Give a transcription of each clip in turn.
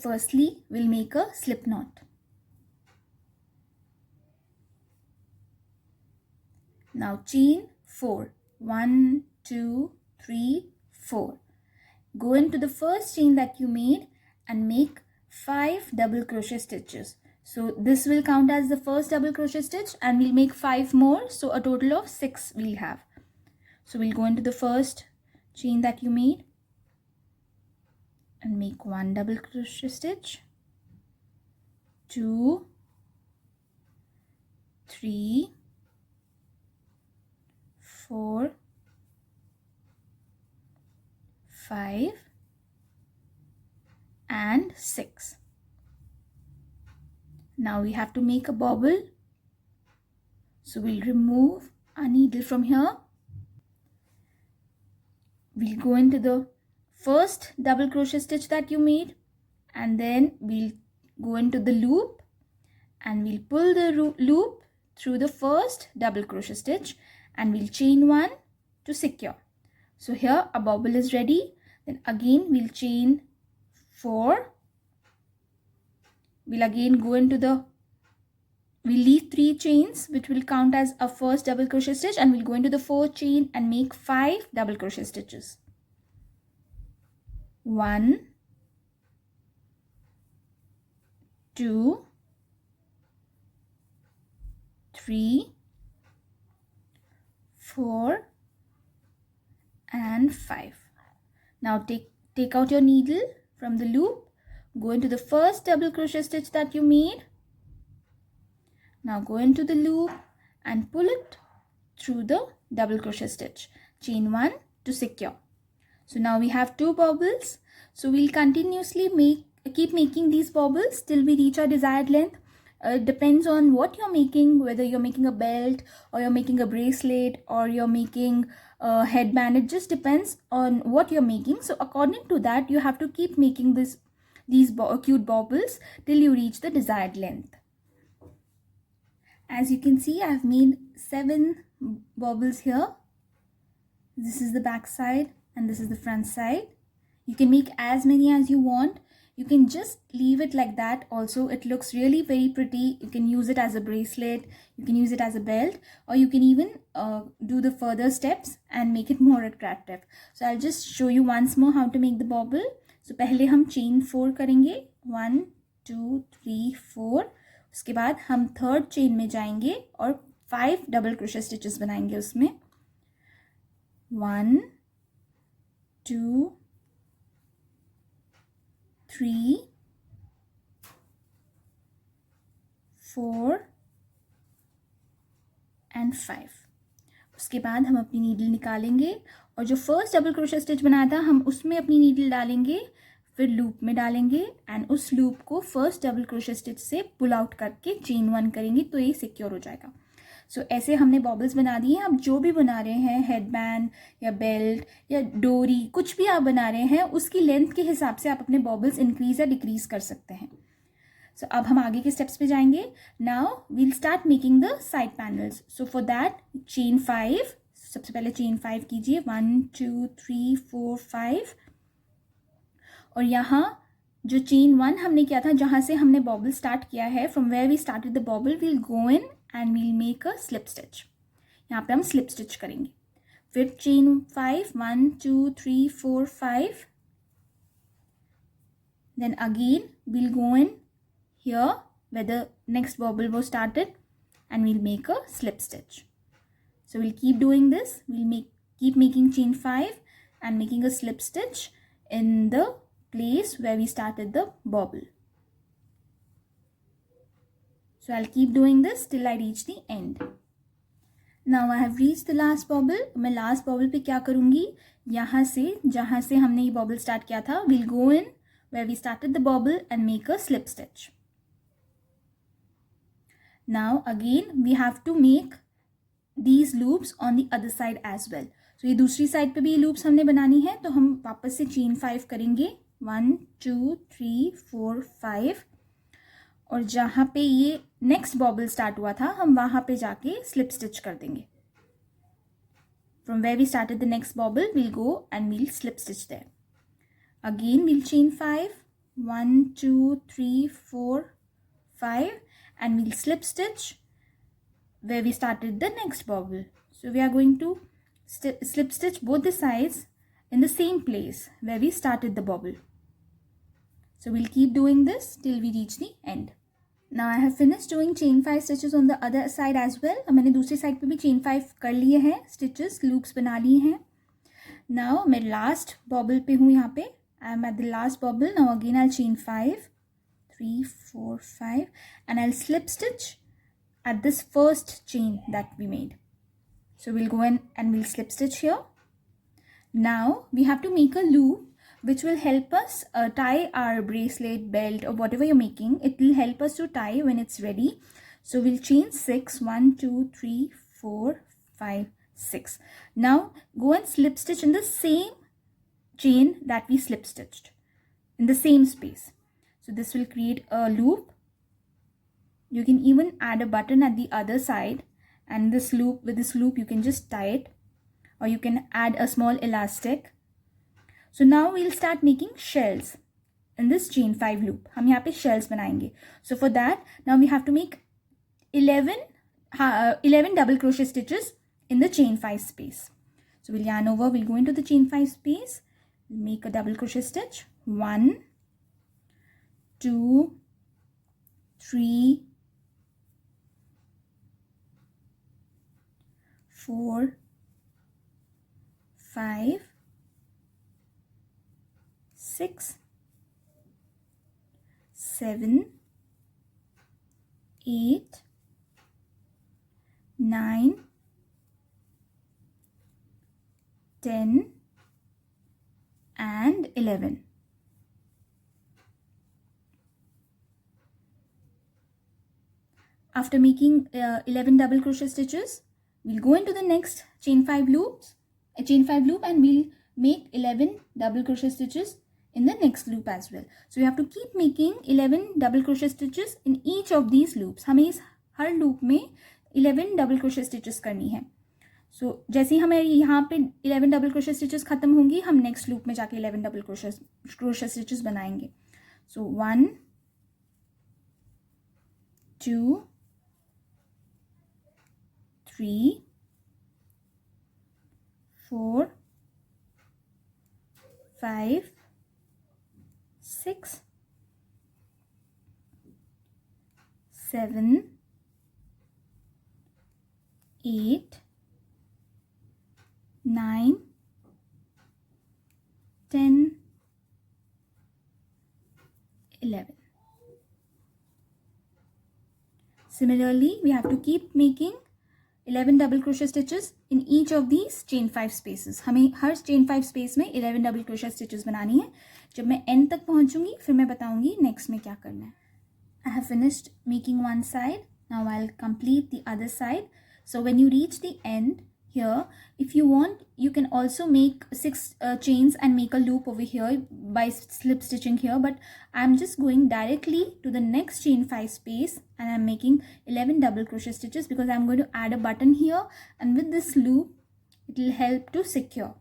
firstly, we'll make a slip knot. Now chain 4. 1, 2, 3, 4. Go into the first chain that you made and make 5 double crochet stitches. So this will count as the first double crochet stitch, and we'll make 5 more, so a total of 6 we'll have. So we'll go into the first chain that you made and make 1 double crochet stitch, 2, 3, 4, 5 and 6. Now we have to make a bobble. So we'll remove our needle from here. We'll go into the first double crochet stitch that you made, and then we'll go into the loop and we'll pull the loop through the first double crochet stitch, and we'll chain 1 to secure. So here a bobble is ready. Then again we'll chain 4. We'll again go into the, we'll leave 3 chains which will count as a first double crochet stitch, and we'll go into the 4th chain and make 5 double crochet stitches. 1, 2, 3, 4 and 5. Now take out your needle from the loop, go into the first double crochet stitch that you made. Now go into the loop and pull it through the double crochet stitch. Chain 1 to secure. So now we have 2 bobbles. So we'll continuously keep making these bobbles till we reach our desired length. It depends on what you're making, whether you're making a belt or you're making a bracelet or you're making a headband. It just depends on what you're making. So according to that, you have to keep making these cute bobbles till you reach the desired length. As you can see, I've made 7 bobbles here. This is the back side and this is the front side. You can make as many as you want. You can just leave it like that also. It looks really very pretty. You can use it as a bracelet, you can use it as a belt, or you can even do the further steps and make it more attractive. So I'll just show you once more how to make the bobble. So पहले हम chain 4 करेंगे, 1, 2, 3, 4. उसके बाद हम 3rd chain में जाएंगे और 5 double crochet stitches बनाएंगे उसमें. 1, 2, 3, 4 and 5. उसके बाद हम अपनी नीडल निकालेंगे और जो फर्स्ट डबल क्रोशे स्टिच बनाया था हम उसमें अपनी नीडल डालेंगे, फिर लूप में डालेंगे एंड उस लूप को फर्स्ट डबल क्रोशे स्टिच से पुल आउट करके चेन 1 करेंगे तो ये सिक्योर हो जाएगा. सो ऐसे हमने बॉबल्स बना दिए हैं. आप जो भी बना रहे हैं, हेडबैंड या बेल्ट या डोरी, कुछ भी आप बना रहे हैं, उसकी लेंथ के हिसाब से आप अपने बॉबल्स इंक्रीज या डिक्रीज कर सकते हैं. सो अब हम आगे के स्टेप्स पे जाएंगे. Now we'll start making the side panels. So for that chain 5, सबसे पहले चेन 5 कीजिए, 1 2 3 4 5. और यहाँ जो चेन 1 हमने किया था, जहाँ से हमने बॉबल स्टार्ट किया है, from where we started the bobble, we'll go in and we'll make a slip stitch. यहाँ पे हम स्लिप स्टिच करेंगे. फिर chain 5, 1 2 3 4 5. Then again we'll go in here where the next bobble was started and we'll make a slip stitch. So we'll keep doing this. We'll keep making chain 5 and making a slip stitch in the place where we started the bobble. So I'll keep doing this till I reach the end. Now I have reached the last bobble. मैं last bobble पे क्या करूँगी, यहाँ से जहाँ से हमने ये bobble start किया था, we'll go in where we started the bobble and make a slip stitch. Now again we have to make these loops on the other side as well. So ये दूसरी साइड पे भी ये loops हमने बनानी है, तो हम वापस से chain 5 करेंगे, 1 2 3 4 5. और जहाँ पे ये next bobble start हुआ था, हम वहाँ पे जाके slip stitch कर देंगे. From where we started the next bobble, we'll go and we'll slip stitch there. Again we'll chain 5, 1 2 3 4 5, and we'll slip stitch where we started the next bobble. So we are going to slip stitch both the sides in the same place where we started the bobble. So we'll keep doing this till we reach the end. Now I have finished doing chain 5 stitches on the other side as well. अब मैंने दूसरी side पे भी chain 5 कर लिए हैं stitches, loops बना लिए हैं. Now मैं last bobble पे हूँ यहाँ पे. I am at the last bobble. Now again I'll chain 5, 3 4 5, and I'll slip stitch at this first chain that we made. So we'll go in and we'll slip stitch here. Now we have to make a loop which will help us tie our bracelet, belt, or whatever you're making. It will help us to tie when it's ready. So we'll chain 6, 1 2 3 4 5 6. Now go and slip stitch in the same chain that we slip stitched in the same space. So this will create a loop. You can even add a button at the other side, and with this loop you can just tie it, or you can add a small elastic. So now we'll start making shells in this chain 5 loop. हम यहाँ पे shells बनाएंगे. So for that, now we have to make 11 double crochet stitches in the chain 5 space. So we'll yarn over, we'll go into the chain 5 space, make a double crochet stitch, 1 2 3 4 5 6 7 8 9 10 and 11. After making 11 double crochet stitches, we'll go into the next chain 5 loops, a chain 5 loop, and we'll make 11 double crochet stitches in the next loop as well. So we have to keep making 11 double crochet stitches in each of these loops. हमें इस हर loop में 11 double crochet stitches करनी है. So जैसे ही हमें यहाँ पे 11 double crochet stitches खत्म होंगी, हम next loop में जाके 11 double crochet stitches बनाएंगे. So 1 2 3 4 5 6 7 8 9 10 11. Similarly, we have to keep making 11 double crochet stitches in each of these chain 5 spaces. हमें हर chain 5 space में 11 double crochet stitches बनानी है. जब मैं end तक पहुंचूंगी फिर मैं बताऊंगी next में क्या करना है. I have finished making one side. Now I'll complete the other side. So when you reach the end here, if you want, you can also make 6 chains and make a loop over here by slip stitching here, but I'm just going directly to the next chain 5 space and I'm making 11 double crochet stitches because I'm going to add a button here, and with this loop it will help to secure.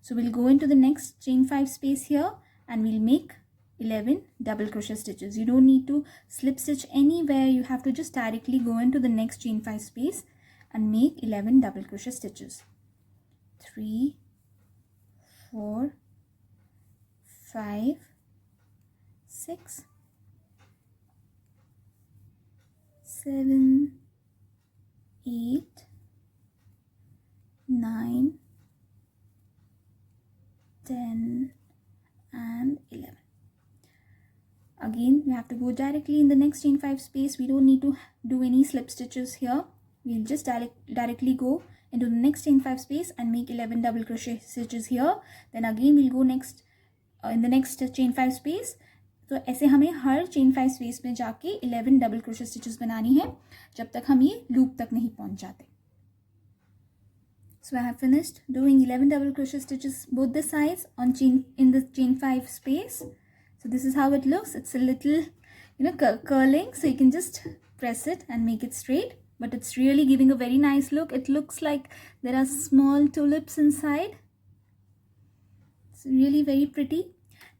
So we'll go into the next chain 5 space here and we'll make 11 double crochet stitches. You don't need to slip stitch anywhere. You have to just directly go into the next chain 5 space and make 11 double crochet stitches. 3 4 5 6 7 8 9 10 and 11. Again, we have to go directly in the next chain 5 space. We don't need to do any slip stitches here. We'll just directly go into the next chain 5 space and make 11 double crochet stitches here. Then again we'll go next in the next chain 5 space. तो ऐसे हमें हर chain 5 space में जाके 11 double crochet stitches बनानी है जब तक हम ये loop तक नहीं पहुंच जाते. So I have finished doing 11 double crochet stitches both the sides on in the chain 5 space. So this is how it looks. It's a little, curling, so you can just press it and make it straight, but it's really giving a very nice look. It looks like there are small tulips inside. It's really very pretty.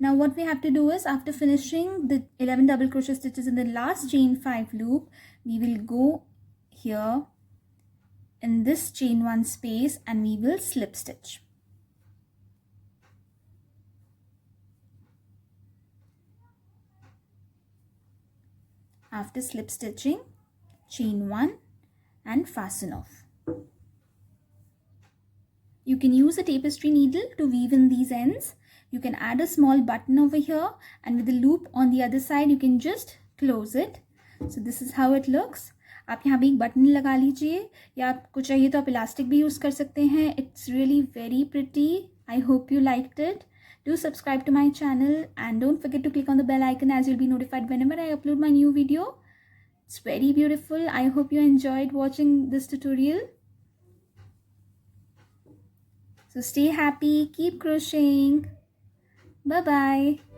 Now what we have to do is, after finishing the 11 double crochet stitches in the last chain 5 loop, we will go here in this chain 1 space and we will slip stitch. After slip stitching, chain 1 and fasten off. You can use a tapestry needle to weave in these ends. You can add a small button over here, and with the loop on the other side you can just close it. So this is how it looks. आप यहाँ पे एक button लगा लीजिए, या आपको चाहिए तो आप इलास्टिक भी यूज़ कर सकते हैं. It's really very pretty. I hope you liked it. Do subscribe to my channel and don't forget to click on the bell icon, as you'll be notified whenever I upload my new video. It's very beautiful. I hope you enjoyed watching this tutorial. So stay happy, keep crocheting. Bye bye.